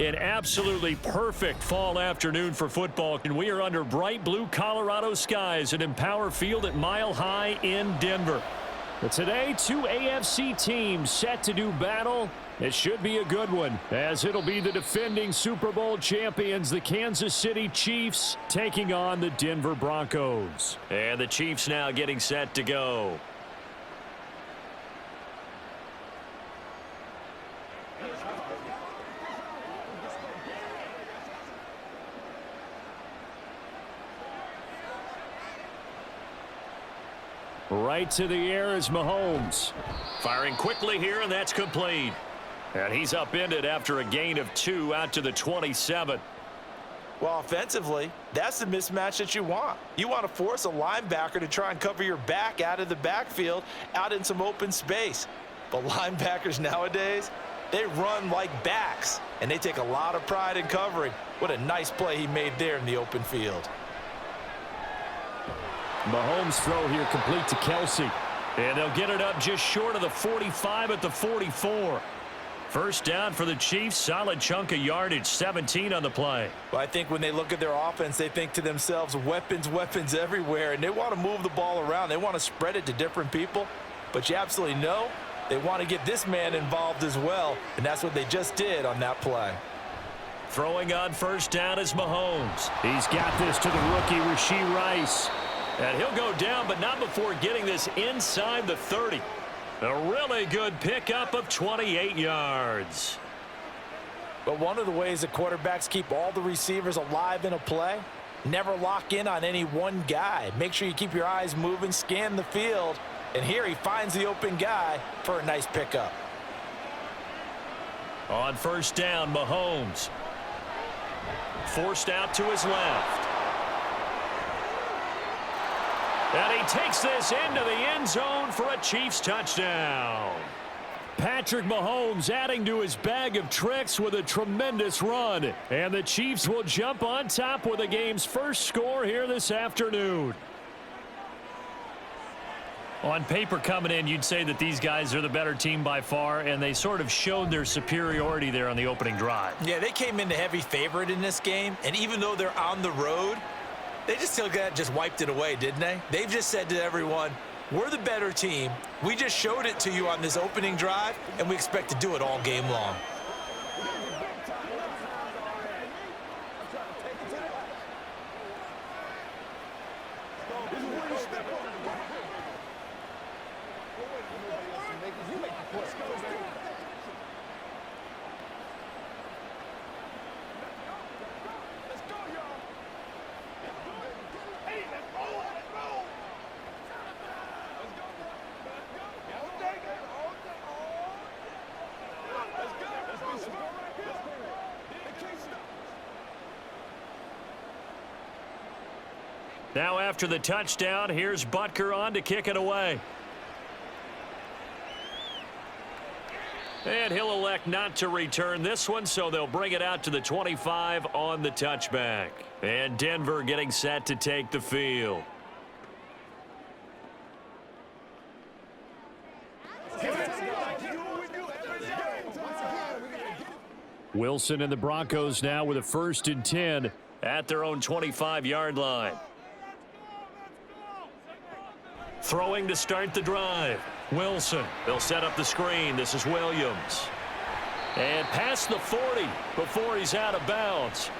An absolutely perfect fall afternoon for football, and we are under bright blue Colorado skies at Empower Field at Mile High in Denver. But today, two AFC teams set to do battle. It should be a good one, as it'll be the defending Super Bowl champions, the Kansas City Chiefs, taking on the Denver Broncos. And the Chiefs now getting set to go. Right to the air is Mahomes. Firing quickly here, and that's complete. And he's upended after a gain of 2 out to the 27. Well, offensively, that's the mismatch that you want. You want to force a linebacker to try and cover your back out of the backfield, out in some open space. But linebackers nowadays, they run like backs, and they take a lot of pride in covering. What a nice play he made there in the open field. Mahomes' throw here complete to Kelsey. And they'll get it up just short of the 45 at the 44. First down for the Chiefs. Solid chunk of yardage, 17 on the play. Well, I think when they look at their offense, they think to themselves, weapons, weapons everywhere. And they want to move the ball around. They want to spread it to different people. But you absolutely know they want to get this man involved as well. And that's what they just did on that play. Throwing on first down is Mahomes. He's got this to the rookie, Rashee Rice. And he'll go down, but not before getting this inside the 30. A really good pickup of 28 yards. But one of the ways that quarterbacks keep all the receivers alive in a play, never lock in on any one guy. Make sure you keep your eyes moving, scan the field. And here he finds the open guy for a nice pickup. On first down, Mahomes. Forced out to his left. And he takes this into the end zone for a Chiefs touchdown. Patrick Mahomes adding to his bag of tricks with a tremendous run. And the Chiefs will jump on top with the game's first score here this afternoon. On paper coming in, you'd say that these guys are the better team by far, and they sort of showed their superiority there on the opening drive. Yeah, they came in the heavy favorite in this game, and even though they're on the road, they just wiped it away, didn't they? They've just said to everyone, we're the better team. We just showed it to you on this opening drive, and we expect to do it all game long. Now after the touchdown, here's Butker on to kick it away. And he'll elect not to return this one, so they'll bring it out to the 25 on the touchback. And Denver getting set to take the field. Wilson and the Broncos now with a 1st and 10 at their own 25-yard line. Throwing to start the drive. Wilson. They'll set up the screen. This is Williams. And past the 40 before he's out of bounds.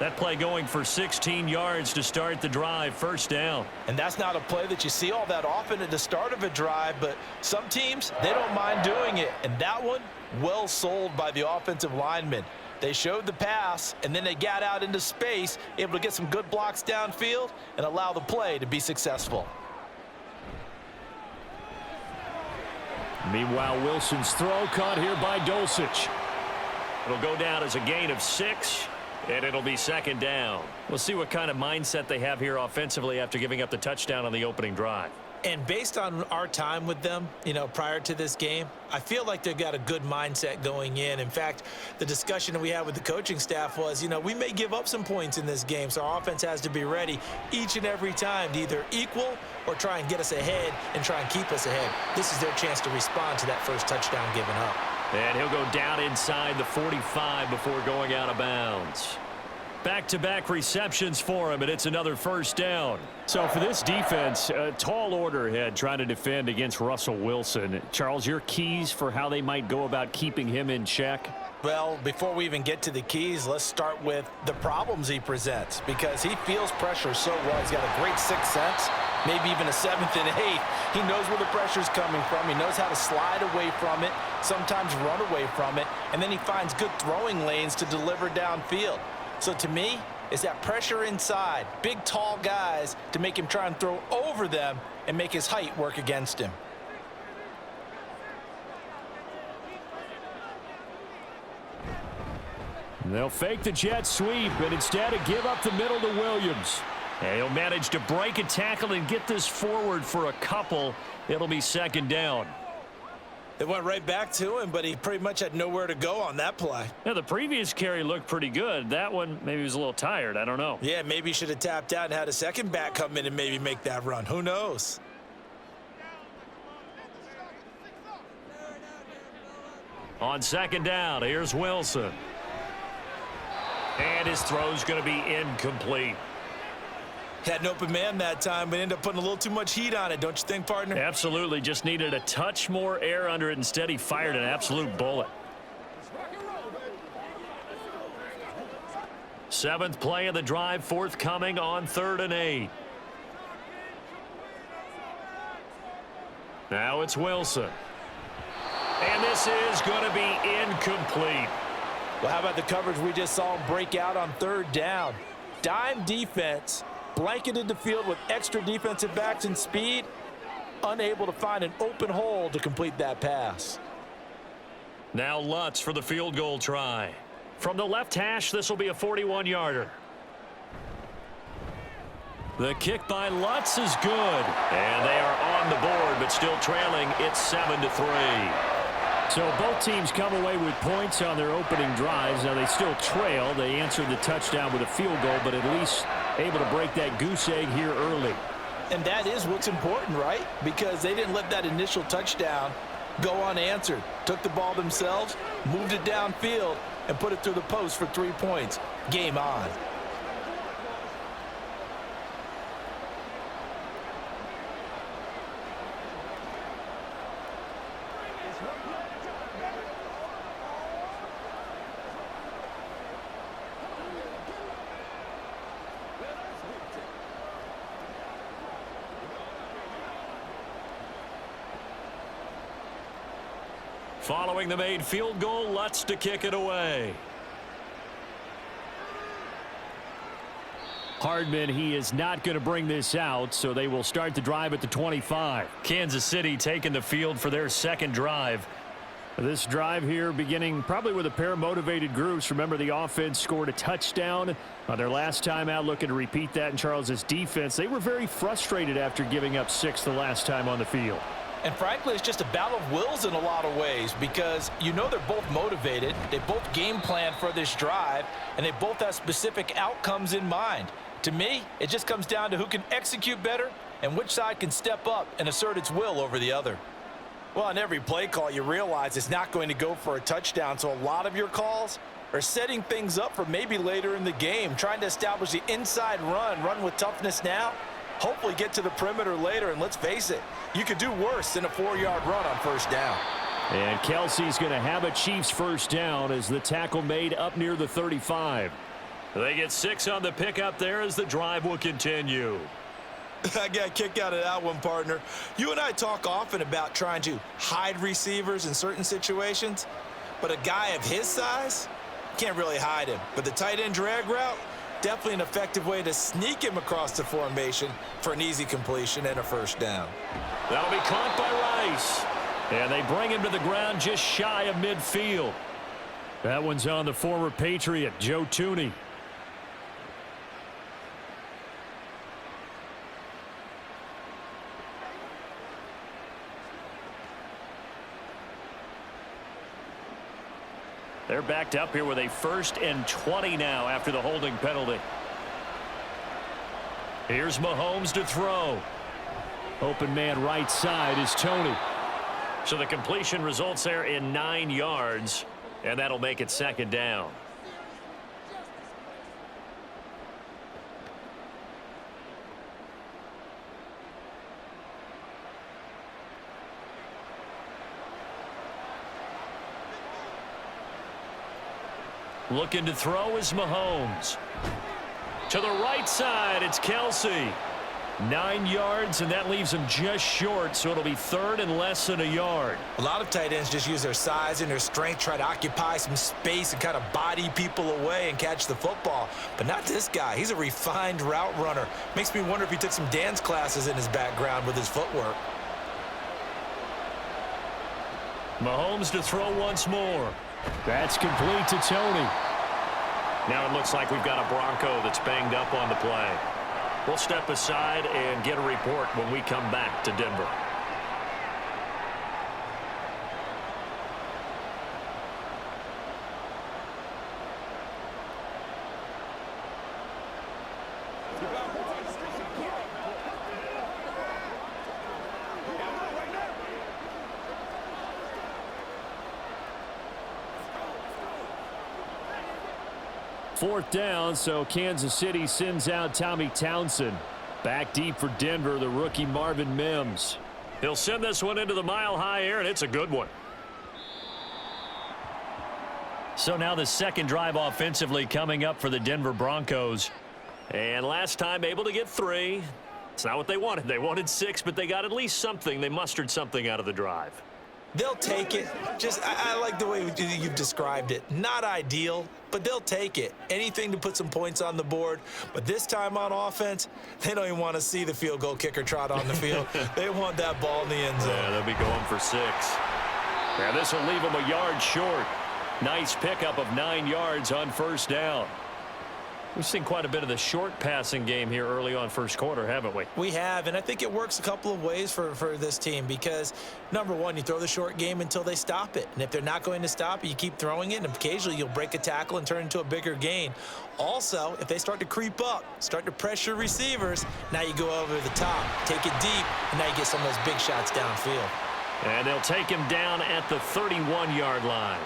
That play going for 16 yards to start the drive. First down. And that's not a play that you see all that often at the start of a drive, but some teams, they don't mind doing it. And that one, well sold by the offensive lineman. They showed the pass, and then they got out into space, able to get some good blocks downfield and allow the play to be successful. Meanwhile, Wilson's throw caught here by Dulcich. It'll go down as a gain of 6, and it'll be 2nd down. We'll see what kind of mindset they have here offensively after giving up the touchdown on the opening drive. And based on our time with them, prior to this game, I feel like they've got a good mindset going in. In fact, the discussion that we had with the coaching staff was, we may give up some points in this game, so our offense has to be ready each and every time to either equal or try and get us ahead and try and keep us ahead. This is their chance to respond to that first touchdown given up. And he'll go down inside the 45 before going out of bounds. Back-to-back receptions for him, and it's another first down. So for this defense, a tall order ahead trying to defend against Russell Wilson. Charles, your keys for how they might go about keeping him in check? Well, before we even get to the keys, let's start with the problems he presents, because he feels pressure so well. He's got a great sixth sense, maybe even a seventh and eighth. He knows where the pressure's coming from. He knows how to slide away from it, sometimes run away from it, and then he finds good throwing lanes to deliver downfield. So to me, it's that pressure inside, big, tall guys to make him try and throw over them and make his height work against him. They'll fake the jet sweep, and instead give up the middle to Williams. And he'll manage to break a tackle and get this forward for a couple. It'll be second down. They went right back to him, but he pretty much had nowhere to go on that play. Yeah, the previous carry looked pretty good. That one, maybe he was a little tired. I don't know. Yeah, maybe he should have tapped out and had a second back come in and maybe make that run. Who knows? On second down, here's Wilson. And his throw's going to be incomplete. Had an open man that time, but ended up putting a little too much heat on it, don't you think, partner? Absolutely. Just needed a touch more air under it. Instead, he fired an absolute bullet. Seventh play of the drive, forthcoming on 3rd and 8. Now it's Wilson. And this is going to be incomplete. Well, how about the coverage we just saw him break out on 3rd down? Dime defense, blanketed the field with extra defensive backs and speed, unable to find an open hole to complete that pass. Now Lutz for the field goal try. From the left hash, this will be a 41-yarder. The kick by Lutz is good. And they are on the board, but still trailing. It's 7-3. So both teams come away with points on their opening drives. Now they still trail. They answered the touchdown with a field goal, but at least able to break that goose egg here early. And that is what's important, right? Because they didn't let that initial touchdown go unanswered. Took the ball themselves, moved it downfield, and put it through the post for 3 points. Game on. Following the made field goal, Lutz to kick it away. Hardman, he is not going to bring this out, so they will start the drive at the 25. Kansas City taking the field for their second drive. This drive here beginning probably with a pair of motivated groups. Remember, the offense scored a touchdown on their last time out, looking to repeat that in Charles's defense. They were very frustrated after giving up 6 the last time on the field. And frankly, it's just a battle of wills in a lot of ways, because you know they're both motivated, they both game plan for this drive, and they both have specific outcomes in mind. To me, it just comes down to who can execute better and which side can step up and assert its will over the other. Well, on every play call, you realize it's not going to go for a touchdown, so a lot of your calls are setting things up for maybe later in the game, trying to establish the inside run with toughness now, hopefully get to the perimeter later, and let's face it, you could do worse than a 4-yard run on first down. And Kelsey's going to have a Chiefs first down as the tackle made up near the 35. They get 6 on the pickup there as the drive will continue. I got a kick out of that one, partner. You and I talk often about trying to hide receivers in certain situations, but a guy of his size can't really hide him. But the tight end drag route, definitely an effective way to sneak him across the formation for an easy completion and a first down. That'll be caught by Rice. And they bring him to the ground just shy of midfield. That one's on the former Patriot, Joe Thuney. They're backed up here with a 1st and 20 now after the holding penalty. Here's Mahomes to throw. Open man right side is Tony. So the completion results there in 9 yards, and that'll make it second down. Looking to throw is Mahomes. To the right side, it's Kelsey. 9 yards, and that leaves him just short, so it'll be third and less than a yard. A lot of tight ends just use their size and their strength, try to occupy some space and kind of body people away and catch the football. But not this guy. He's a refined route runner. Makes me wonder if he took some dance classes in his background with his footwork. Mahomes to throw once more. That's complete to Tony. Now it looks like we've got a Bronco that's banged up on the play. We'll step aside and get a report when we come back to Denver. Fourth down, so Kansas City sends out Tommy Townsend. Back deep for Denver, the rookie Marvin Mims. He'll send this one into the mile-high air, and it's a good one. So now the second drive offensively coming up for the Denver Broncos. And last time able to get 3. It's not what they wanted. They wanted 6, but they got at least something. They mustered something out of the drive. They'll take it. I like the way you've described it. Not ideal, but they'll take it. Anything to put some points on the board. But this time on offense, they don't even want to see the field goal kicker trot on the field. They want that ball in the end zone. Yeah, they'll be going for 6. Yeah, this will leave them a yard short. Nice pickup of 9 yards on first down. We've seen quite a bit of the short passing game here early on first quarter, haven't we? We have, and I think it works a couple of ways for this team because, number one, you throw the short game until they stop it. And if they're not going to stop it, you keep throwing it, and occasionally you'll break a tackle and turn it into a bigger gain. Also, if they start to creep up, start to pressure receivers, now you go over the top, take it deep, and now you get some of those big shots downfield. And they'll take him down at the 31-yard line.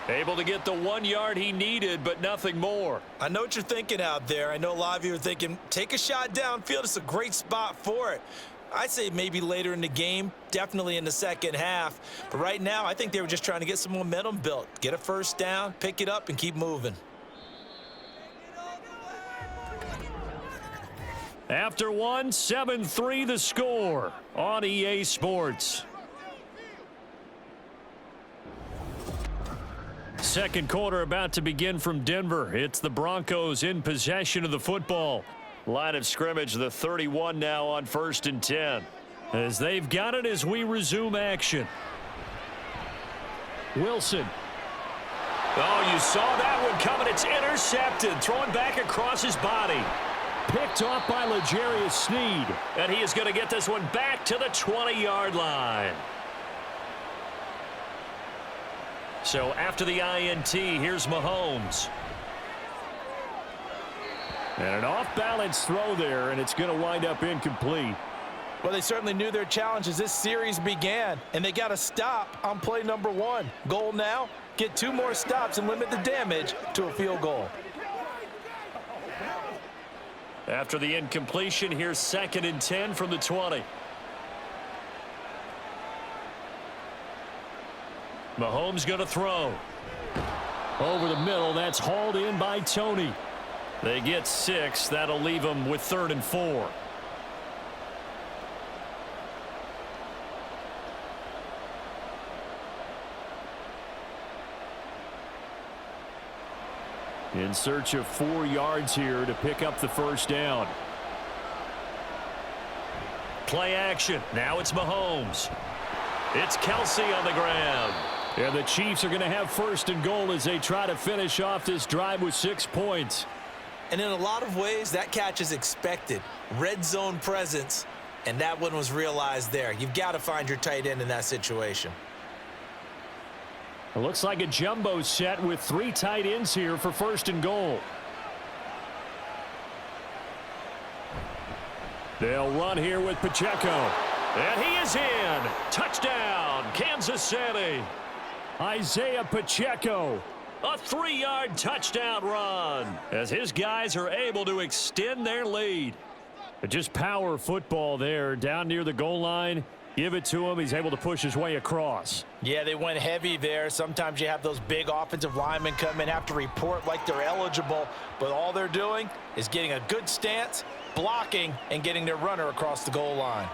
Able to get the 1 yard he needed, but nothing more. I know what you're thinking out there. I know a lot of you are thinking, take a shot downfield. It's a great spot for it. I'd say maybe later in the game, definitely in the second half. But right now, I think they were just trying to get some momentum built. Get a first down, pick it up, and keep moving. After 1, 7-3 the score on EA Sports. Second quarter about to begin from Denver. It's the Broncos in possession of the football. Line of scrimmage, the 31 now on 1st and 10. As they've got it as we resume action. Wilson. Oh, you saw that one coming. It's intercepted. Throwing back across his body. Picked off by L'Jarius Sneed. And he is going to get this one back to the 20-yard line. So after the INT, here's Mahomes. And an off-balance throw there, and it's going to wind up incomplete. Well, they certainly knew their challenge as this series began, and they got to stop on play number 1. Goal now, get 2 more stops and limit the damage to a field goal. After the incompletion, here's 2nd and 10 from the 20. Mahomes going to throw. Over the middle, that's hauled in by Tony. They get 6. That'll leave them with 3rd and 4. In search of 4 yards here to pick up the first down. Play action. Now it's Mahomes. It's Kelsey on the ground. And the Chiefs are going to have 1st and goal as they try to finish off this drive with 6 points. And in a lot of ways, that catch is expected. Red zone presence, and that one was realized there. You've got to find your tight end in that situation. It looks like a jumbo set with 3 tight ends here for 1st and goal. They'll run here with Pacheco. And he is in. Touchdown, Kansas City. Isaiah Pacheco. A 3-yard touchdown run as his guys are able to extend their lead. Just power football there down near the goal line. Give it to him. He's able to push his way across. Yeah, they went heavy there. Sometimes you have those big offensive linemen come in, have to report like they're eligible, but all they're doing is getting a good stance, blocking, and getting their runner across the goal line.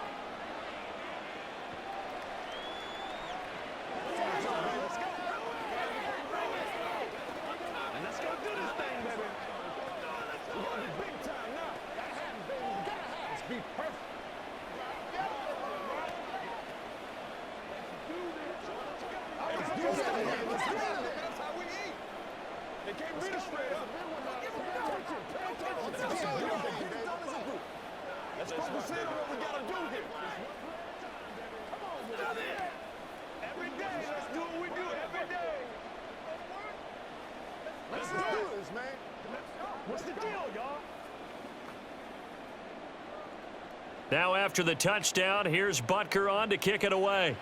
Now after the touchdown, here's Butker on to kick it away.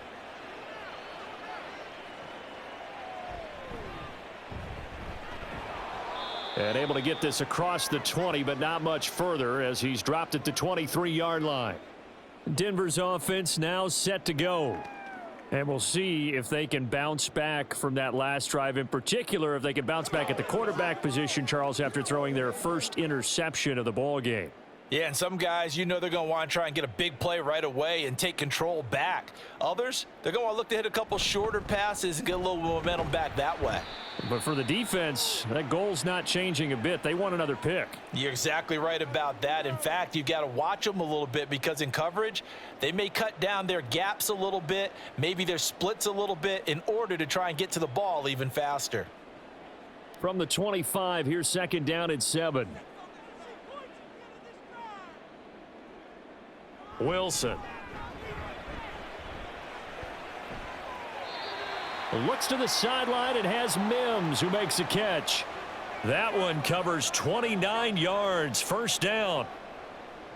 And able to get this across the 20, but not much further as he's dropped it to 23-yard line. Denver's offense now set to go. And we'll see if they can bounce back from that last drive, in particular if they can bounce back at the quarterback position, Charles, after throwing their first interception of the ball game. Yeah, and some guys, they're going to want to try and get a big play right away and take control back. Others, they're going to want to look to hit a couple shorter passes and get a little momentum back that way. But for the defense, that goal's not changing a bit. They want another pick. You're exactly right about that. In fact, you've got to watch them a little bit because in coverage, they may cut down their gaps a little bit, maybe their splits a little bit in order to try and get to the ball even faster. From the 25, here's second down at 7. Wilson. Looks to the sideline and has Mims who makes a catch. That one covers 29 yards. First down.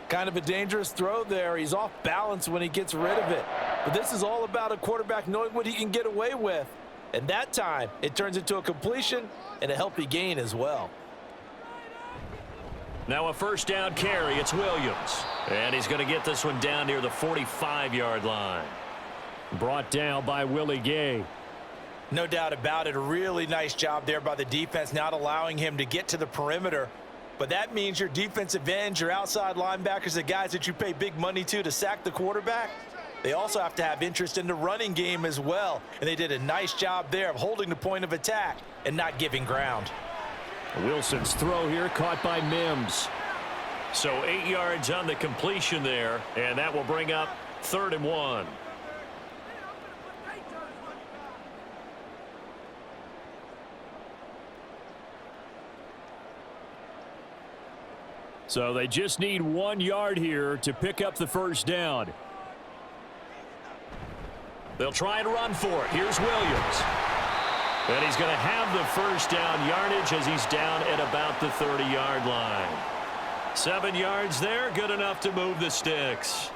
Kind of a dangerous throw there. He's off balance when he gets rid of it. But this is all about a quarterback knowing what he can get away with. And that time, it turns into a completion and a healthy gain as well. Now a first down carry. It's Williams. And he's going to get this one down near the 45-yard line. Brought down by Willie Gay. No doubt about it. A really nice job there by the defense, not allowing him to get to the perimeter. But that means your defensive ends, your outside linebackers, the guys that you pay big money to sack the quarterback, they also have to have interest in the running game as well. And they did a nice job there of holding the point of attack and not giving ground. Wilson's throw here caught by Mims. So 8 yards on the completion there, and that will bring up 3rd and 1. So they just need 1 yard here to pick up the first down. They'll try and run for it. Here's Williams. And he's going to have the first down yardage as he's down at about the 30-yard line. 7 yards there, good enough to move the sticks.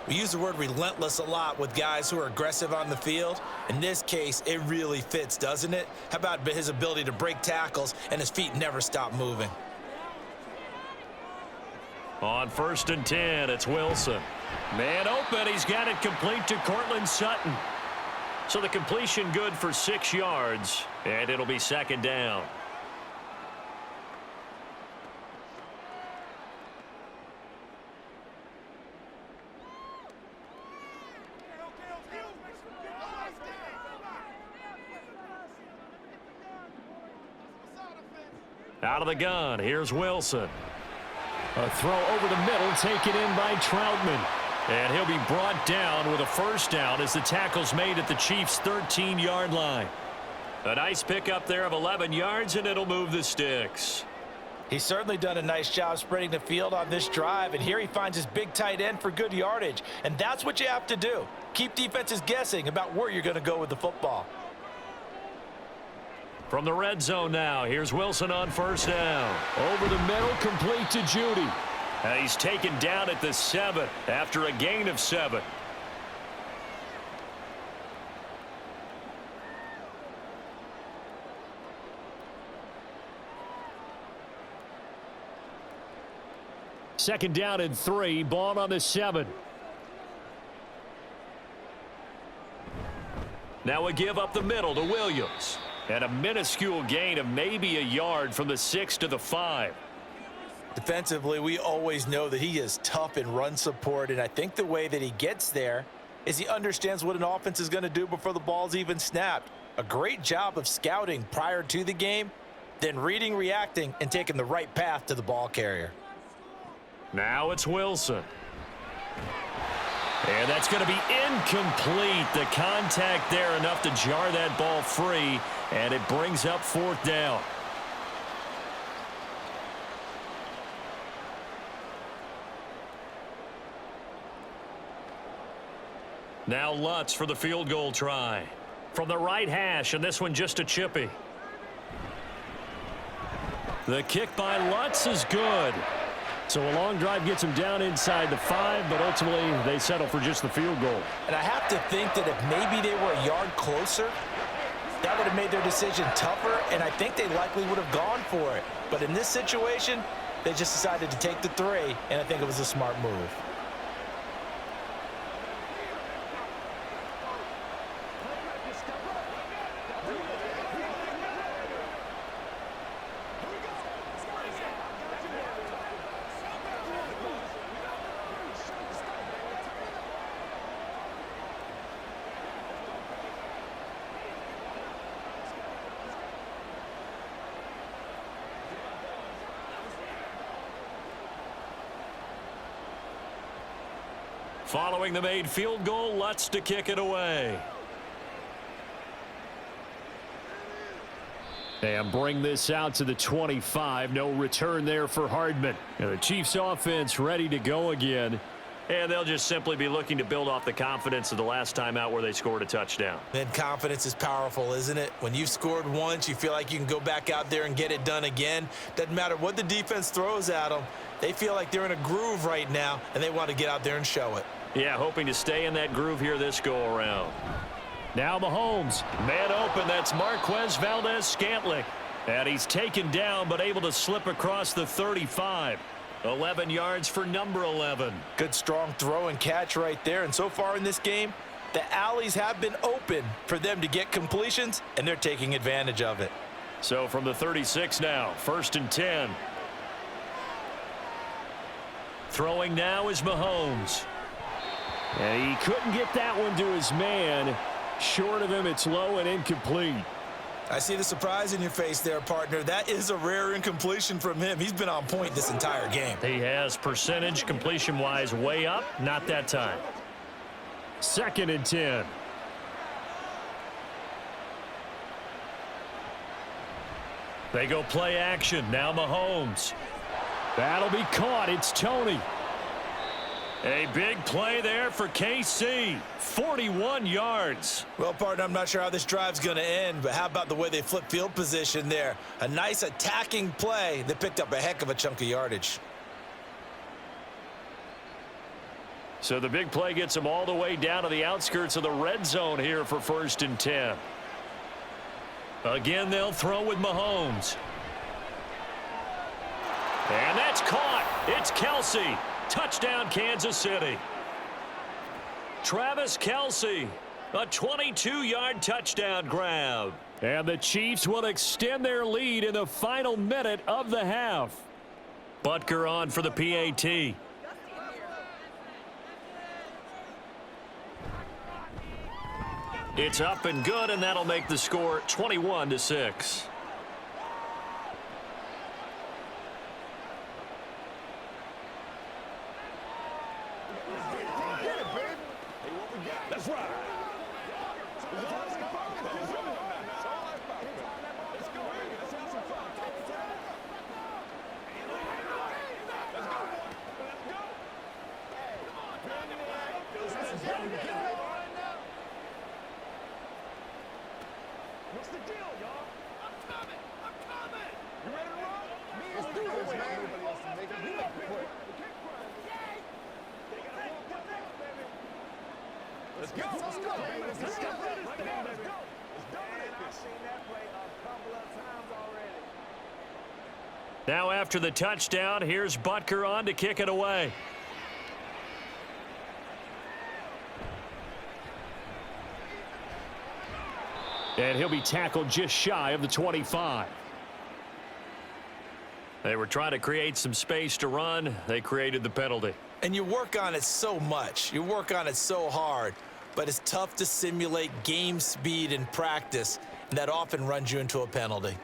We use the word relentless a lot with guys who are aggressive on the field. In this case, it really fits, doesn't it? How about his ability to break tackles and his feet never stop moving? On 1st and 10, it's Wilson. Man open, he's got it complete to Cortland Sutton. So the completion good for 6 yards, and it'll be 2nd down. Out of the gun, here's Wilson. A throw over the middle, taken in by Troutman. And he'll be brought down with a first down as the tackle's made at the Chiefs' 13-yard line. A nice pickup there of 11 yards, and it'll move the sticks. He's certainly done a nice job spreading the field on this drive, and here he finds his big tight end for good yardage. And that's what you have to do. Keep defenses guessing about where you're going to go with the football. From the red zone now, here's Wilson on first down. Over the middle, complete to Judy. And he's taken down at the 7 after a gain of 7. Second down and 3, ball on the 7. Now a give up the middle to Williams. And a minuscule gain of maybe a yard from the 6 to the 5. Defensively, we always know that he is tough in run support, and I think the way that he gets there is he understands what an offense is going to do before the ball's even snapped. A great job of scouting prior to the game, then reading, reacting, and taking the right path to the ball carrier. Now it's Wilson. And that's going to be incomplete. The contact there enough to jar that ball free, and it brings up 4th down. Now Lutz for the field goal try. From the right hash, and this one just a chippy. The kick by Lutz is good. So a long drive gets him down inside the 5, but ultimately they settle for just the field goal. And I have to think that if maybe they were a yard closer, that would have made their decision tougher, and I think they likely would have gone for it. But in this situation, they just decided to take the 3, and I think it was a smart move. Following the made field goal, Lutz to kick it away. And bring this out to the 25. No return there for Hardman. And the Chiefs offense ready to go again. And they'll just simply be looking to build off the confidence of the last time out where they scored a touchdown. Then confidence is powerful, isn't it? When you've scored once, you feel like you can go back out there and get it done again. Doesn't matter what the defense throws at them. They feel like they're in a groove right now, and they want to get out there and show it. Yeah, hoping to stay in that groove here this go-around. Now Mahomes, man open, that's Marquez Valdez-Scantling. And he's taken down, but able to slip across the 35. 11 yards for number 11. Good strong throw and catch right there. And so far in this game, the alleys have been open for them to get completions, and they're taking advantage of it. So from the 36 now, 1st and 10. Throwing now is Mahomes. And he couldn't get that one to his man. Short of him, it's low and incomplete. I see the surprise in your face there, partner. That is a rare incompletion from him. He's been on point this entire game. He has percentage completion-wise way up. Not that time. 2nd and 10. They go play action. Now Mahomes. That'll be caught. It's Tony. A big play there for KC. 41 yards. Well, partner, I'm not sure how this drive's going to end, but how about the way they flip field position there? A nice attacking play that picked up a heck of a chunk of yardage. So the big play gets them all the way down to the outskirts of the red zone here for 1st and 10. Again, they'll throw with Mahomes. And that's caught. It's Kelsey. Touchdown, Kansas City. Travis Kelsey, a 22-yard touchdown grab. And the Chiefs will extend their lead in the final minute of the half. Butker on for the PAT. It's up and good, and that'll make the score 21-6. What's the deal, y'all? I'm coming! I'm coming! You ready to run? Let's do this, man. Everybody else is making you make the play. Let's go! Let's go, baby! Let's go! Let's go! Let's go! I've seen that play a couple of times already. Now after the touchdown, here's Butker on to kick it away. And he'll be tackled just shy of the 25. They were trying to create some space to run. They created the penalty. And you work on it so much. You work on it so hard. But it's tough to simulate game speed in practice. And that often runs you into a penalty.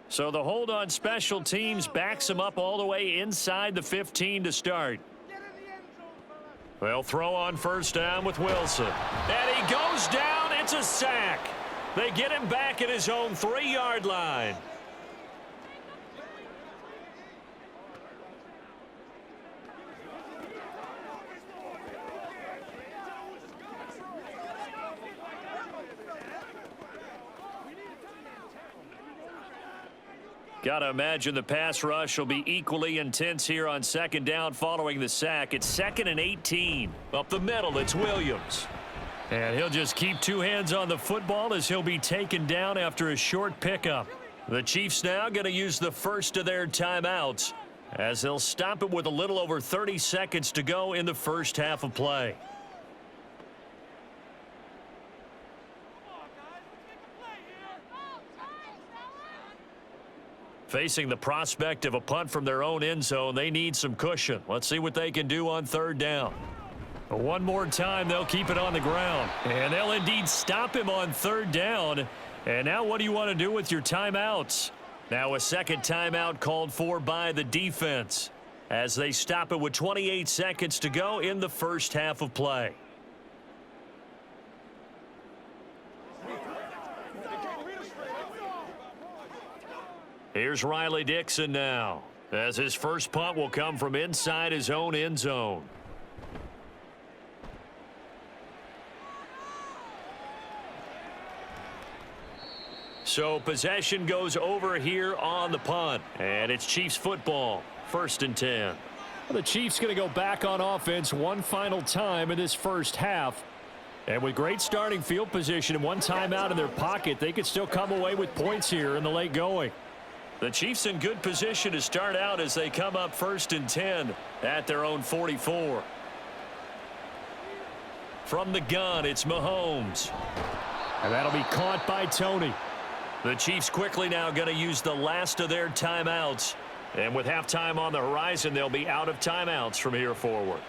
So the hold on special teams backs him up all the way inside the 15 to start. They'll throw on first down with Wilson. And he goes down. It's a sack. They get him back at his own 3-yard line. Got to imagine the pass rush will be equally intense here on second down following the sack. It's 2nd and 18. Up the middle, it's Williams. And he'll just keep 2 hands on the football as he'll be taken down after a short pickup. The Chiefs now going to use the first of their timeouts as they'll stop it with a little over 30 seconds to go in the first half of play. Facing the prospect of a punt from their own end zone, they need some cushion. Let's see what they can do on third down. One more time, they'll keep it on the ground. And they'll indeed stop him on third down. And now what do you want to do with your timeouts? Now a second timeout called for by the defense as they stop it with 28 seconds to go in the first half of play. Here's Riley Dixon now, as his first punt will come from inside his own end zone. So possession goes over here on the punt, and it's Chiefs football, 1st and 10. Well, the Chiefs going to go back on offense one final time in this first half. And with great starting field position and one timeout in their pocket, they could still come away with points here in the late going. The Chiefs in good position to start out as they come up 1st and 10 at their own 44. From the gun, it's Mahomes. And that'll be caught by Tony. The Chiefs quickly now going to use the last of their timeouts. And with halftime on the horizon, they'll be out of timeouts from here forward.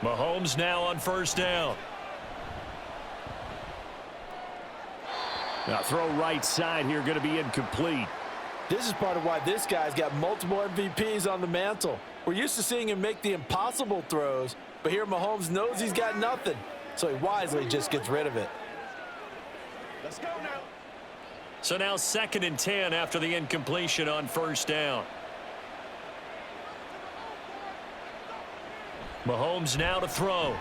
Mahomes now on first down. Now throw right side here, going to be incomplete. This is part of why this guy's got multiple MVPs on the mantle. We're used to seeing him make the impossible throws, but here Mahomes knows he's got nothing, so he wisely just gets rid of it. Let's go now. So now 2nd and 10 after the incompletion on first down. Mahomes now to throw.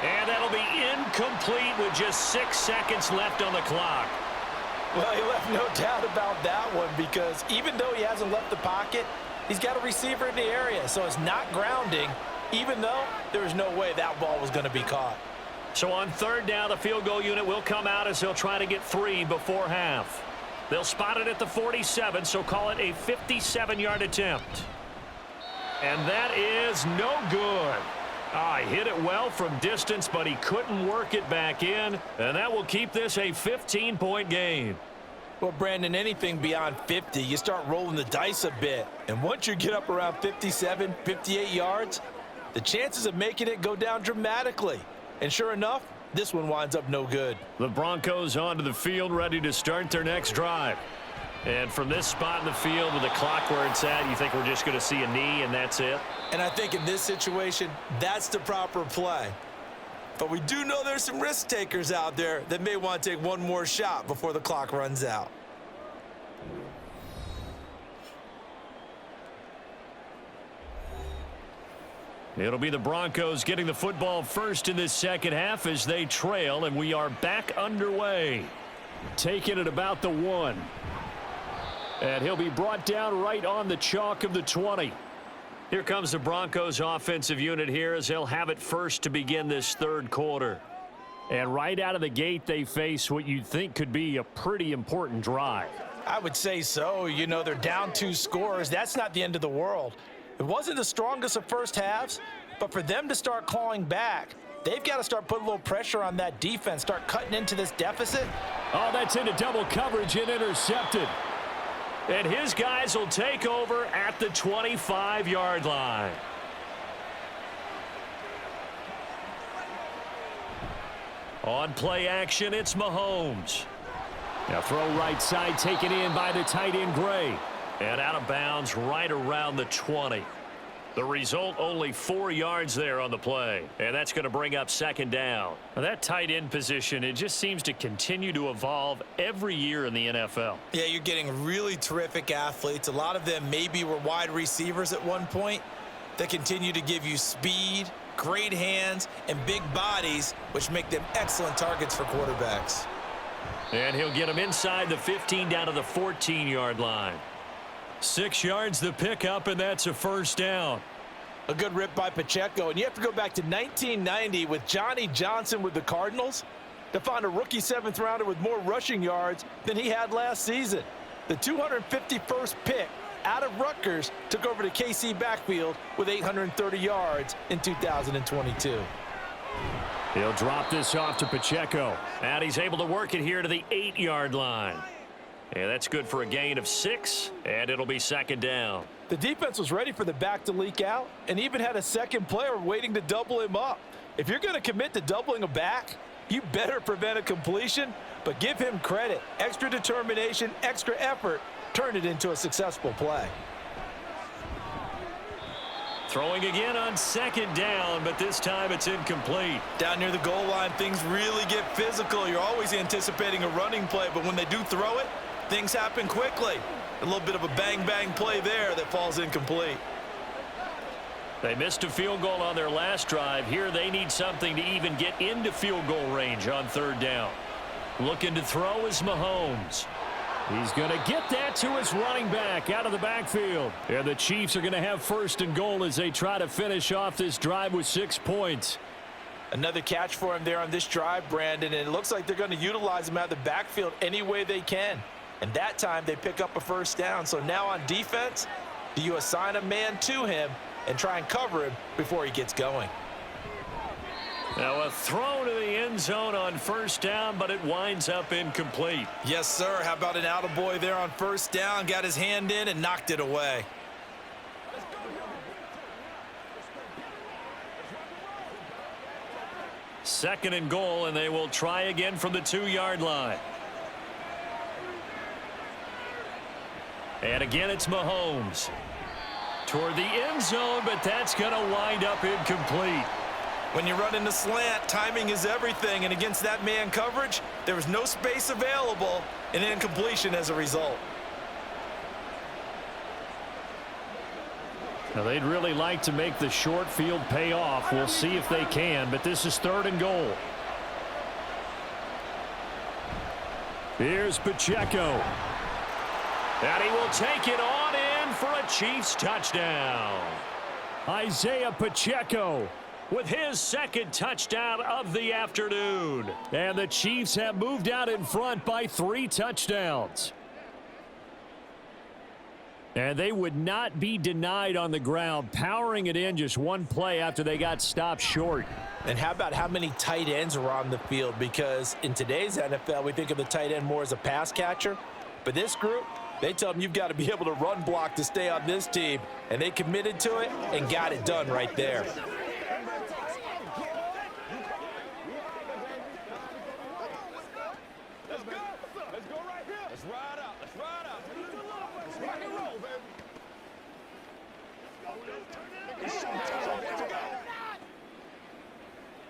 And that'll be incomplete with just 6 seconds left on the clock. Well, he left no doubt about that one because even though he hasn't left the pocket, he's got a receiver in the area, so it's not grounding, even though there was no way that ball was going to be caught. So on third down, the field goal unit will come out as they'll try to get 3 before half. They'll spot it at the 47, so call it a 57-yard attempt. And that is no good. He hit it well from distance, but he couldn't work it back in, and that will keep this a 15-point game. Well, Brandon, anything beyond 50, you start rolling the dice a bit. And once you get up around 57, 58 yards, the chances of making it go down dramatically. And sure enough, this one winds up no good. The Broncos onto the field, ready to start their next drive. And from this spot in the field with the clock where it's at, you think we're just going to see a knee and that's it? And I think in this situation, that's the proper play. But we do know there's some risk takers out there that may want to take one more shot before the clock runs out. It'll be the Broncos getting the football first in this second half as they trail, and we are back underway. Taking it about the 1. And he'll be brought down right on the chalk of the 20. Here comes the Broncos offensive unit here as they'll have it first to begin this third quarter. And right out of the gate, they face what you'd think could be a pretty important drive. I would say so. You know, they're down 2 scores. That's not the end of the world. It wasn't the strongest of first halves, but for them to start clawing back, they've got to start putting a little pressure on that defense, start cutting into this deficit. Oh, that's into double coverage and intercepted. And his guys will take over at the 25-yard line. On play action, it's Mahomes. Now throw right side, taken in by the tight end Gray. And out of bounds right around the 20. The result, only 4 yards there on the play. And that's going to bring up second down. Now that tight end position, it just seems to continue to evolve every year in the NFL. Yeah, you're getting really terrific athletes. A lot of them maybe were wide receivers at one point. They continue to give you speed, great hands, and big bodies, which make them excellent targets for quarterbacks. And he'll get him inside the 15 down to the 14-yard line. 6 yards the pickup, and that's a first down. A good rip by Pacheco, and you have to go back to 1990 with Johnny Johnson with the Cardinals to find a rookie 7th rounder with more rushing yards than he had last season. The 251st pick out of Rutgers took over the KC backfield with 830 yards in 2022. He'll drop this off to Pacheco, and he's able to work it here to the 8-yard line. And that's good for a gain of 6, and it'll be second down. The defense was ready for the back to leak out and even had a second player waiting to double him up. If you're going to commit to doubling a back, you better prevent a completion, but give him credit. Extra determination, extra effort, turned it into a successful play. Throwing again on second down, but this time it's incomplete. Down near the goal line, things really get physical. You're always anticipating a running play, but when they do throw it, things happen quickly. A little bit of a bang-bang play there that falls incomplete. They missed a field goal on their last drive. Here they need something to even get into field goal range on third down. Looking to throw is Mahomes. He's going to get that to his running back out of the backfield. And the Chiefs are going to have first and goal as they try to finish off this drive with 6 points. Another catch for him there on this drive, Brandon, and it looks like they're going to utilize him out of the backfield any way they can. And that time they pick up a first down. So now on defense, do you assign a man to him and try and cover him before he gets going? Now a throw to the end zone on first down, but it winds up incomplete. Yes, sir. How about an attaboy there on first down? Got his hand in and knocked it away. Second and goal, and they will try again from the 2-yard line. And again, it's Mahomes. Toward the end zone, but that's going to wind up incomplete. When you run in the slant, timing is everything, and against that man coverage, there was no space available, and incompletion as a result. Now they'd really like to make the short field pay off. We'll see if they can, but this is third and goal. Here's Pacheco. And he will take it on in for a Chiefs touchdown. Isaiah Pacheco with his second touchdown of the afternoon. And the Chiefs have moved out in front by 3 touchdowns. And they would not be denied on the ground, powering it in just one play after they got stopped short. And how about how many tight ends are on the field? Because in today's NFL, we think of the tight end more as a pass catcher. But this group, they tell them you've got to be able to run block to stay on this team. And they committed to it and got it done right there.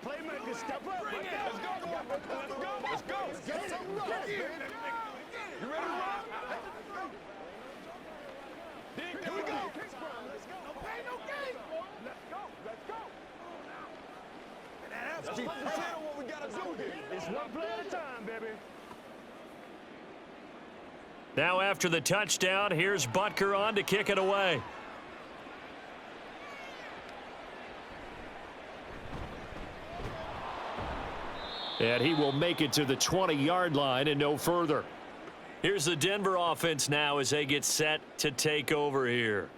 Playmakers, step up. Let's go. Get some rush, baby. You ready to rock? Here we go. Let's go. No pain, no gain. Let's go. See what we gotta do here. It's one play at a time, baby. Now after the touchdown, here's Butker on to kick it away. And he will make it to the 20-yard line and no further. Here's the Denver offense now as they get set to take over here.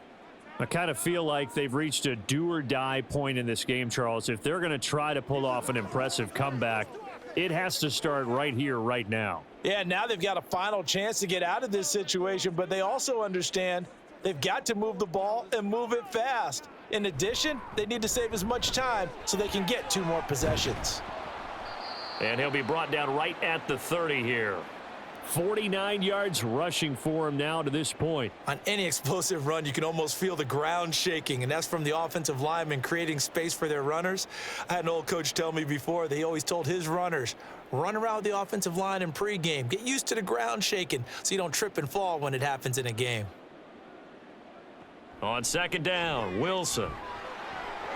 I kind of feel like they've reached a do-or-die point in this game, Charles. If they're going to try to pull off an impressive comeback, it has to start right here, right now. Yeah, now they've got a final chance to get out of this situation, but they also understand they've got to move the ball and move it fast. In addition, they need to save as much time so they can get 2 more possessions. And he'll be brought down right at the 30 here. 49 yards rushing for him now to this point. On any explosive run, you can almost feel the ground shaking, and that's from the offensive linemen creating space for their runners. I had an old coach tell me before, they always told his runners, run around the offensive line in pregame. Get used to the ground shaking so you don't trip and fall when it happens in a game. On second down, Wilson.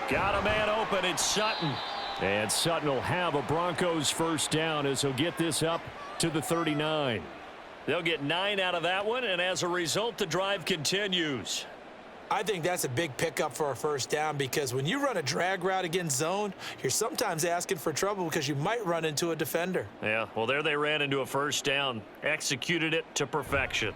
Got a man open, it's Sutton. And Sutton will have a Broncos first down as he'll get this up to the 39. They'll get 9 out of that one, and as a result, the drive continues. I think that's a big pickup for a first down because when you run a drag route against zone, you're sometimes asking for trouble because you might run into a defender. Yeah, well, there they ran into a first down, executed it to perfection.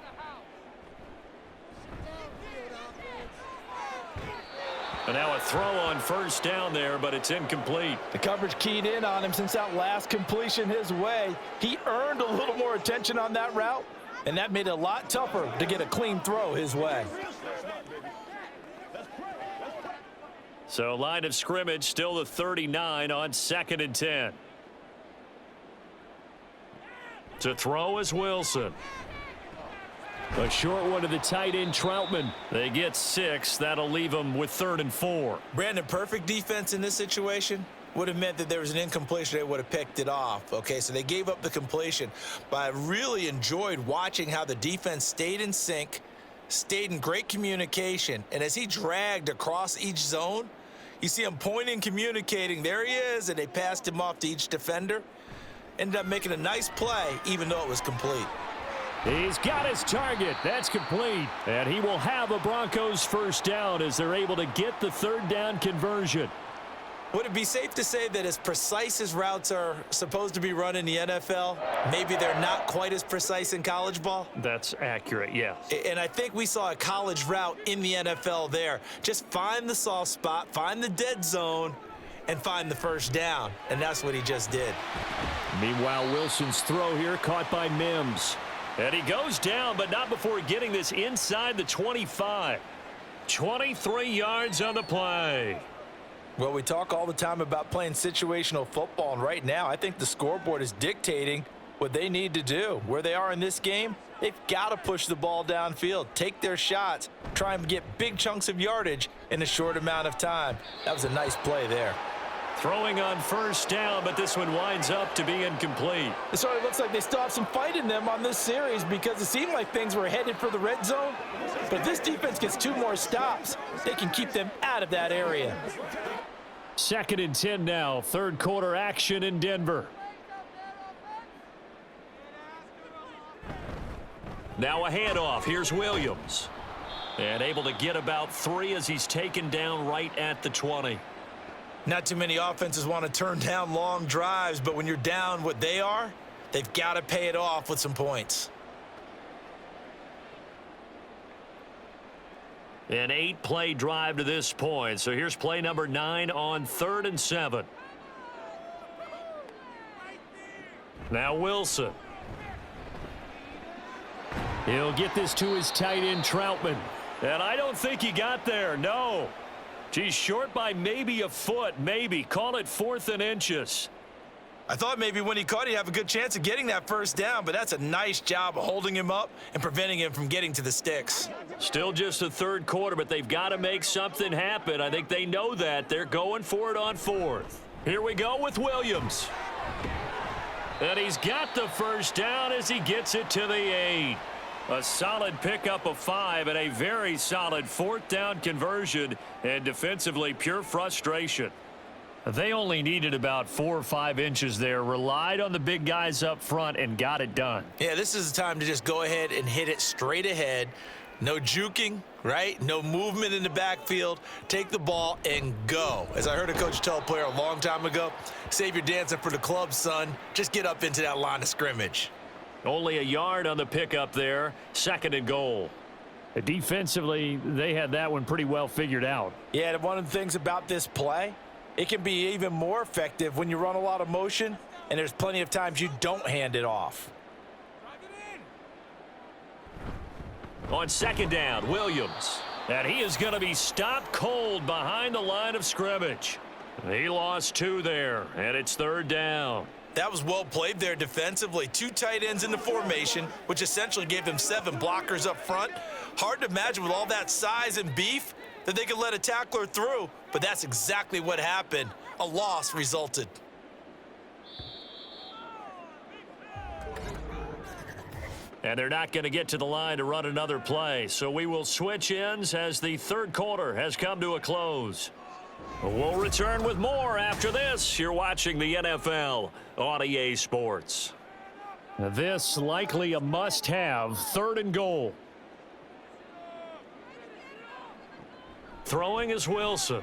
And now a throw on first down there, but it's incomplete. The coverage keyed in on him since that last completion his way. He earned a little more attention on that route, and that made it a lot tougher to get a clean throw his way. So line of scrimmage still the 39 on 2nd and 10. To throw is Wilson. A short one to the tight end, Troutman. They get 6. That'll leave them with 3rd and 4. Brandon, perfect defense in this situation would have meant that there was an incompletion. They would have picked it off. Okay, so they gave up the completion. But I really enjoyed watching how the defense stayed in sync, stayed in great communication. And as he dragged across each zone, you see him pointing, communicating. There he is, and they passed him off to each defender. Ended up making a nice play, even though it was complete. He's got his target. That's complete. And he will have a Broncos first down as they're able to get the 3rd down conversion. Would it be safe to say that as precise as routes are supposed to be run in the NFL, maybe they're not quite as precise in college ball? That's accurate, yes. And I think we saw a college route in the NFL there. Just find the soft spot, find the dead zone, and find the first down. And that's what he just did. Meanwhile, Wilson's throw here caught by Mims. And he goes down, but not before getting this inside the 25. 23 yards on the play. Well, we talk all the time about playing situational football, and right now I think the scoreboard is dictating what they need to do. Where they are in this game, they've got to push the ball downfield, take their shots, try and get big chunks of yardage in a short amount of time. That was a nice play there. Throwing on first down, but this one winds up to be incomplete. It sort of looks like they still have some fight in them on this series because it seemed like things were headed for the red zone. But if this defense gets 2 more stops, they can keep them out of that area. 2nd and 10 now. 3rd quarter action in Denver. Now a handoff. Here's Williams. And able to get about 3 as he's taken down right at the 20. Not too many offenses want to turn down long drives, but when you're down what they are, they've got to pay it off with some points. An 8-play drive to this point. So here's play number 9 on 3rd and 7. Now Wilson. He'll get this to his tight end, Troutman. And I don't think he got there, no. He's short by maybe a foot, maybe. Call it 4th and inches. I thought maybe when he caught it, he'd have a good chance of getting that first down, but that's a nice job of holding him up and preventing him from getting to the sticks. Still just the 3rd quarter, but they've got to make something happen. I think they know that. They're going for it on 4th. Here we go with Williams. And he's got the first down as he gets it to the 8. A solid pickup of 5 and a very solid 4th down conversion, and defensively pure frustration. They only needed about 4 or 5 inches there, relied on the big guys up front, and got it done. Yeah, this is the time to just go ahead and hit it straight ahead. No juking, right? No movement in the backfield. Take the ball and go. As I heard a coach tell a player a long time ago, save your dancing for the club, son. Just get up into that line of scrimmage. Only a yard on the pickup there. 2nd and goal. Defensively, they had that one pretty well figured out. Yeah, and one of the things about this play, it can be even more effective when you run a lot of motion, and there's plenty of times you don't hand it off. On 2nd down, Williams. And he is going to be stopped cold behind the line of scrimmage. He lost 2 there, and it's 3rd down. That was well played there defensively. 2 tight ends in the formation, which essentially gave them 7 blockers up front. Hard to imagine with all that size and beef that they could let a tackler through, but that's exactly what happened. A loss resulted. And they're not going to get to the line to run another play, so we will switch ends as the 3rd quarter has come to a close. We'll return with more after this. You're watching the NFL on EA Sports. This likely a must-have, 3rd and goal. Throwing is Wilson.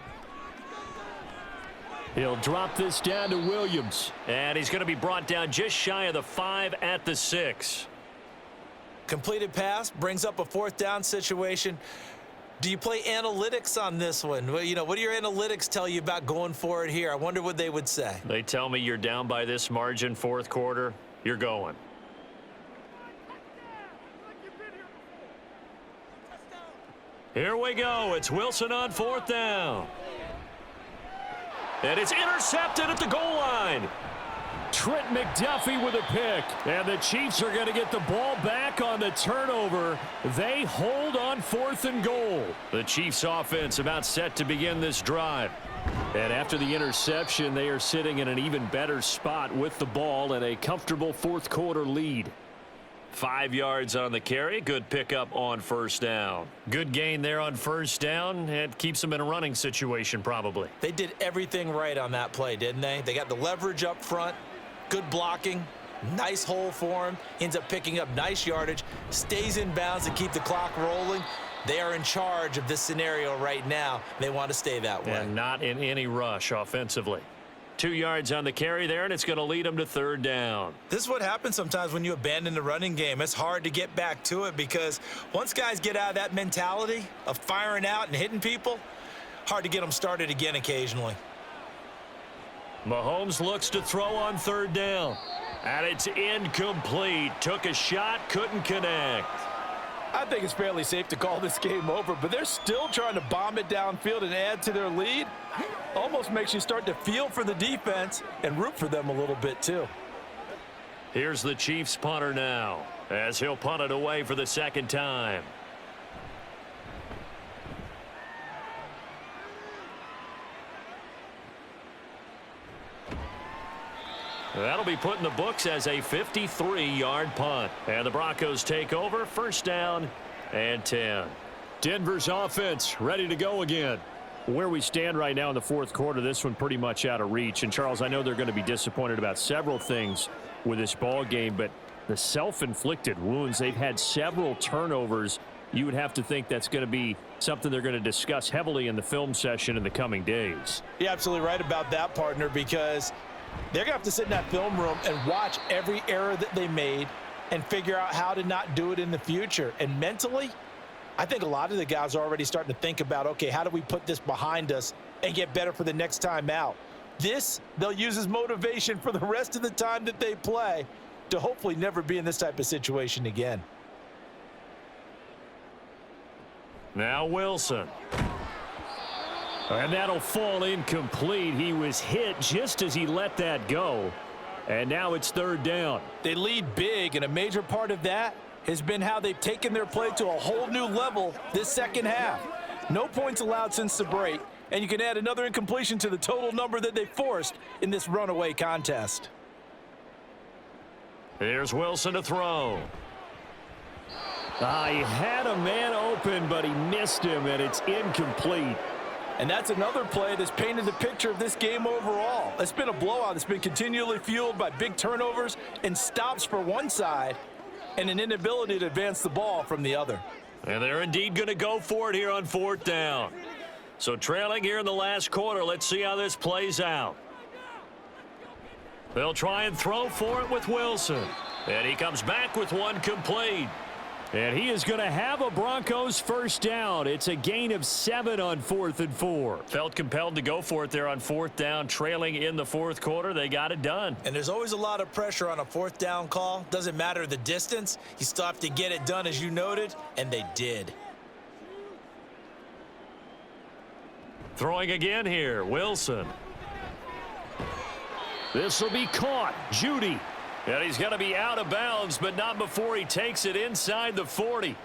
He'll drop this down to Williams, and he's going to be brought down just shy of the 5 at the 6. Completed pass brings up a 4th down situation. Do you play analytics on this one? Well, you know, what do your analytics tell you about going for it here? I wonder what they would say. They tell me you're down by this margin 4th quarter, you're going. Here we go. It's Wilson on 4th down. And it's intercepted at the goal line. Trent McDuffie with a pick. And the Chiefs are going to get the ball back on the turnover. They hold on 4th and goal. The Chiefs offense about set to begin this drive. And after the interception, they are sitting in an even better spot with the ball and a comfortable 4th quarter lead. 5 yards on the carry. Good pickup on 1st down. Good gain there on 1st down. It keeps them in a running situation probably. They did everything right on that play, didn't they? They got the leverage up front. Good blocking. Nice hole for him. Ends up picking up nice yardage. Stays in bounds to keep the clock rolling. They are in charge of this scenario right now. They want to stay that way. And not in any rush offensively. 2 yards on the carry there, and it's going to lead them to 3rd down. This is what happens sometimes when you abandon the running game. It's hard to get back to it because once guys get out of that mentality of firing out and hitting people, hard to get them started again occasionally. Mahomes looks to throw on 3rd down. And it's incomplete. Took a shot, couldn't connect. I think it's fairly safe to call this game over, but they're still trying to bomb it downfield and add to their lead. Almost makes you start to feel for the defense and root for them a little bit too. Here's the Chiefs punter now, as he'll punt it away for the 2nd time. That'll be put in the books as a 53-yard punt. And the Broncos take over, 1st down and 10. Denver's offense ready to go again. Where we stand right now in the 4th quarter, this one pretty much out of reach. And, Charles, I know they're going to be disappointed about several things with this ball game, but the self-inflicted wounds, they've had several turnovers. You would have to think that's going to be something they're going to discuss heavily in the film session in the coming days. You're absolutely right about that, partner, because they're going to have to sit in that film room and watch every error that they made and figure out how to not do it in the future. And mentally, I think a lot of the guys are already starting to think about, okay, how do we put this behind us and get better for the next time out? This, they'll use as motivation for the rest of the time that they play to hopefully never be in this type of situation again. Now Wilson. And that'll fall incomplete. He was hit just as he let that go. And now it's 3rd down. They lead big, and a major part of that has been how they've taken their play to a whole new level this 2nd half. No points allowed since the break, and you can add another incompletion to the total number that they forced in this runaway contest. Here's Wilson to throw. He had a man open, but he missed him, and it's incomplete. And that's another play that's painted the picture of this game overall. It's been a blowout. It's been continually fueled by big turnovers and stops for one side and an inability to advance the ball from the other. And they're indeed going to go for it here on 4th down. So trailing here in the last quarter, let's see how this plays out. They'll try and throw for it with Wilson. And he comes back with one complete. And he is going to have a Broncos first down. It's a gain of 7 on 4th and 4. Felt compelled to go for it there on 4th down, trailing in the 4th quarter. They got it done. And there's always a lot of pressure on a 4th down call. Doesn't matter the distance. You still have to get it done, as you noted, and they did. Throwing again here, Wilson. This will be caught. Judy. And he's going to be out of bounds, but not before he takes it inside the 40.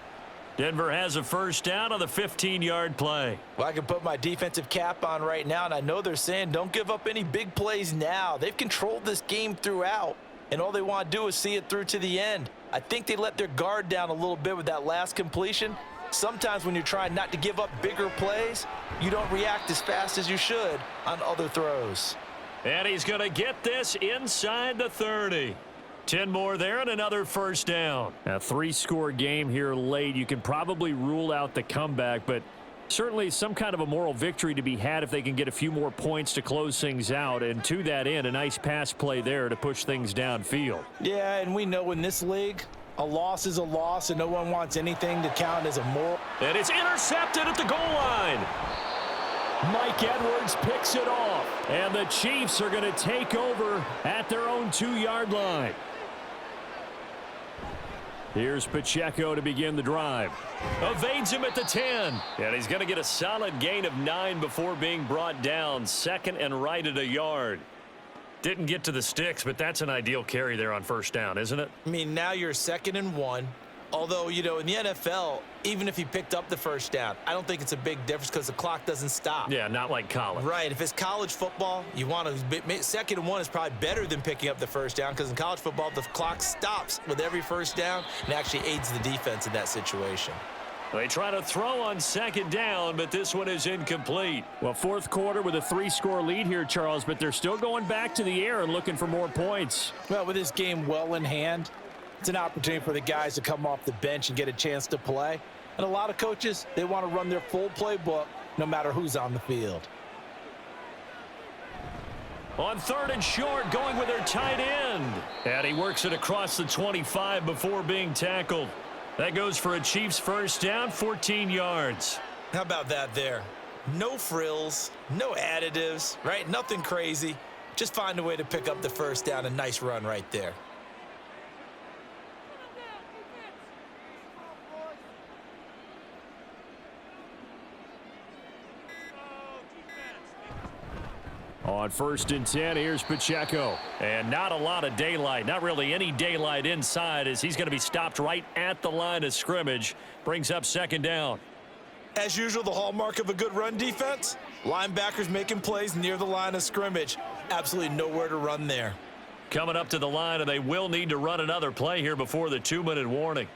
Denver has a first down on the 15-yard play. Well, I can put my defensive cap on right now, and I know they're saying don't give up any big plays now. They've controlled this game throughout, and all they want to do is see it through to the end. I think they let their guard down a little bit with that last completion. Sometimes when you're trying not to give up bigger plays, you don't react as fast as you should on other throws. And he's going to get this inside the 30. 10 more there and another first down. A 3-score game here late. You can probably rule out the comeback, but certainly some kind of a moral victory to be had if they can get a few more points to close things out. And to that end, a nice pass play there to push things downfield. Yeah, and we know in this league, a loss is a loss, and no one wants anything to count as a moral. And it's intercepted at the goal line. Mike Edwards picks it off. And the Chiefs are going to take over at their own 2-yard line. Here's Pacheco to begin the drive. Evades him at the 10. And he's going to get a solid gain of 9 before being brought down. 2nd and right at a yard. Didn't get to the sticks, but that's an ideal carry there on first down, isn't it? I mean, now you're 2nd and 1. Although, you know, in the NFL, even if he picked up the first down, I don't think it's a big difference because the clock doesn't stop. Yeah, not like college. Right. If it's college football, you want to 2nd and 1 is probably better than picking up the first down because in college football, the clock stops with every first down and actually aids the defense in that situation. They try to throw on 2nd down, but this one is incomplete. Well, 4th quarter with a 3-score lead here, Charles, but they're still going back to the air and looking for more points. Well, with this game well in hand, it's an opportunity for the guys to come off the bench and get a chance to play. And a lot of coaches, they want to run their full playbook no matter who's on the field. On 3rd and short, going with their tight end. And he works it across the 25 before being tackled. That goes for a Chiefs first down, 14 yards. How about that there? No frills, no additives, right? Nothing crazy. Just find a way to pick up the first down. A nice run right there. On 1st and 10, here's Pacheco. And not a lot of daylight, not really any daylight inside as he's going to be stopped right at the line of scrimmage. Brings up 2nd down. As usual, the hallmark of a good run defense, linebackers making plays near the line of scrimmage. Absolutely nowhere to run there. Coming up to the line, and they will need to run another play here before the 2-minute warning.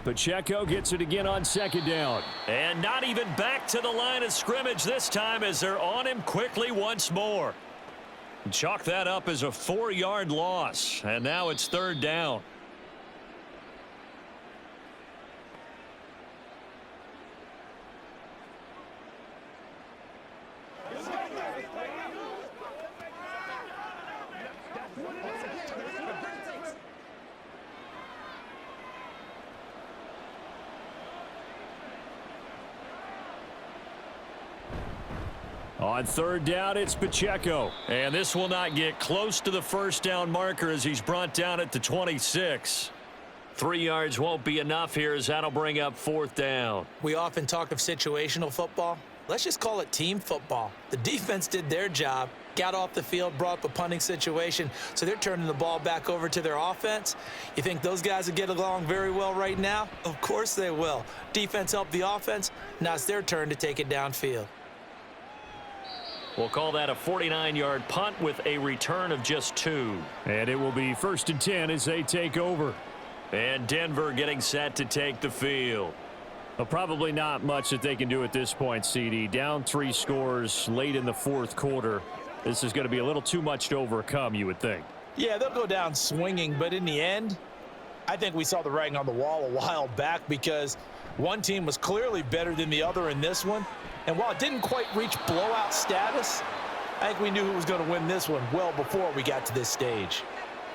Pacheco gets it again on 2nd down. And not even back to the line of scrimmage this time as they're on him quickly once more. Chalk that up as a 4-yard loss. And now it's 3rd down. On 3rd down, it's Pacheco. And this will not get close to the first down marker as he's brought down at the 26. 3 yards won't be enough here as that'll bring up 4th down. We often talk of situational football. Let's just call it team football. The defense did their job, got off the field, brought up a punting situation, so they're turning the ball back over to their offense. You think those guys will get along very well right now? Of course they will. Defense helped the offense. Now it's their turn to take it downfield. We'll call that a 49-yard punt with a return of just 2. And it will be 1st and 10 as they take over. And Denver getting set to take the field. Well, probably not much that they can do at this point, CD. Down 3 scores late in the fourth quarter. This is going to be a little too much to overcome, you would think. Yeah, they'll go down swinging, but in the end, I think we saw the writing on the wall a while back because one team was clearly better than the other in this one. And while it didn't quite reach blowout status, I think we knew who was going to win this one well before we got to this stage.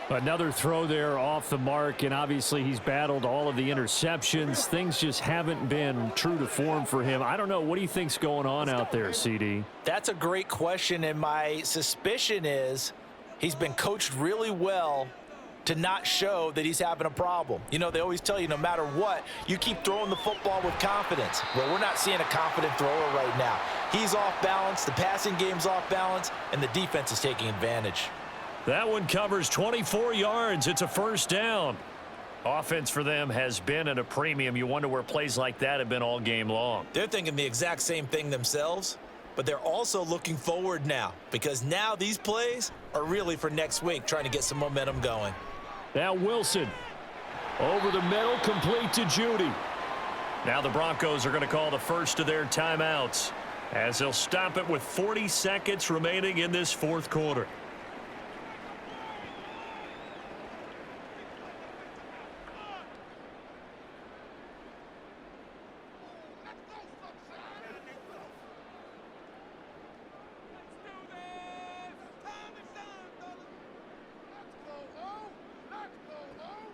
Another throw there off the mark, and obviously he's battled all of the interceptions. Things just haven't been true to form for him. I don't know. What do you think's going on out there, CD? That's a great question, and my suspicion is he's been coached really well to not show that he's having a problem. You know, they always tell you no matter what, you keep throwing the football with confidence. Well, we're not seeing a confident thrower right now. He's off balance, the passing game's off balance, and the defense is taking advantage. That one covers 24 yards. It's a first down. Offense for them has been at a premium. You wonder where plays like that have been all game long. They're thinking the exact same thing themselves, but they're also looking forward now because now these plays are really for next week, trying to get some momentum going. Now Wilson over the middle, complete to Judy. Now the Broncos are going to call the first of their timeouts as they'll stop it with 40 seconds remaining in this fourth quarter.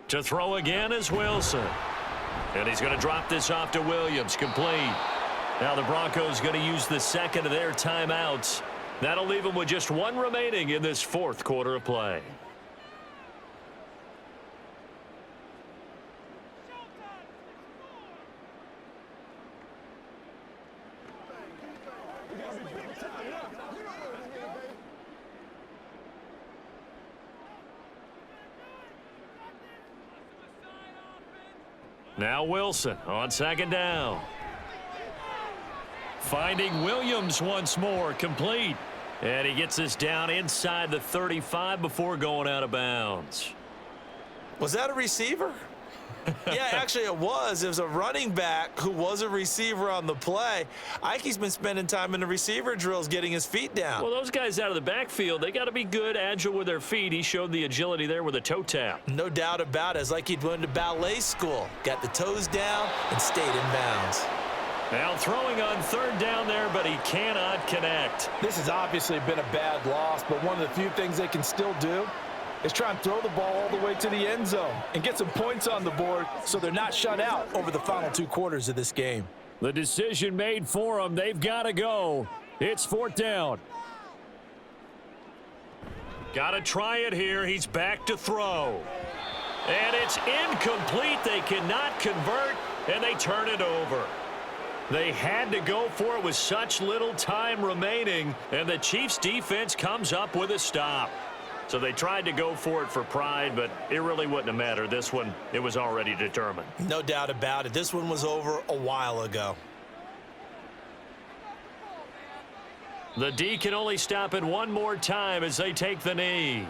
To throw again is Wilson. And he's going to drop this off to Williams. Complete. Now the Broncos going to use the second of their timeouts. That'll leave them with just one remaining in this fourth quarter of play. Now Wilson on second down. Finding Williams once more, complete. And he gets this down inside the 35 before going out of bounds. Was that a receiver? Yeah, actually it was. It was a running back who was a receiver on the play. Ike's been spending time in the receiver drills getting his feet down. Well, those guys out of the backfield, they got to be good, agile with their feet. He showed the agility there with a toe tap. No doubt about it. It's like he'd went to ballet school. Got the toes down and stayed in bounds. Now throwing on third down there, but he cannot connect. This has obviously been a bad loss, but one of the few things they can still do is try and throw the ball all the way to the end zone and get some points on the board so they're not shut out over the final 2 quarters of this game. The decision made for them. They've got to go. It's fourth down. Got to try it here. He's back to throw. And it's incomplete. They cannot convert, and they turn it over. They had to go for it with such little time remaining, and the Chiefs' defense comes up with a stop. So they tried to go for it for pride, but it really wouldn't have mattered. This one, it was already determined. No doubt about it. This one was over a while ago. The D can only stop it one more time as they take the knee.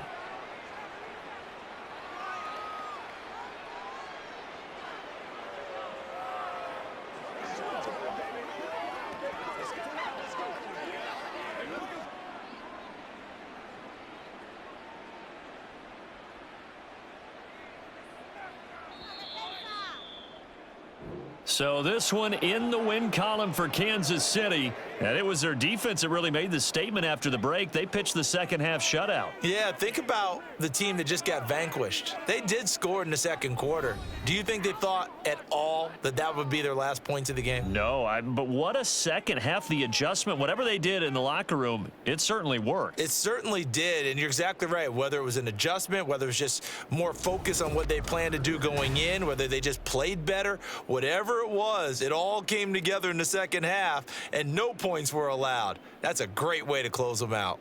So this one in the win column for Kansas City. And it was their defense that really made the statement after the break. They pitched the second half shutout. Yeah, think about the team that just got vanquished. They did score in the second quarter. Do you think they thought at all that that would be their last points of the game? No, but what a second half. The adjustment, whatever they did in the locker room, it certainly worked. It certainly did, and you're exactly right. Whether it was an adjustment, whether it was just more focus on what they planned to do going in, whether they just played better, whatever it was, it all came together in the second half, and no points were allowed. That's a great way to close them out.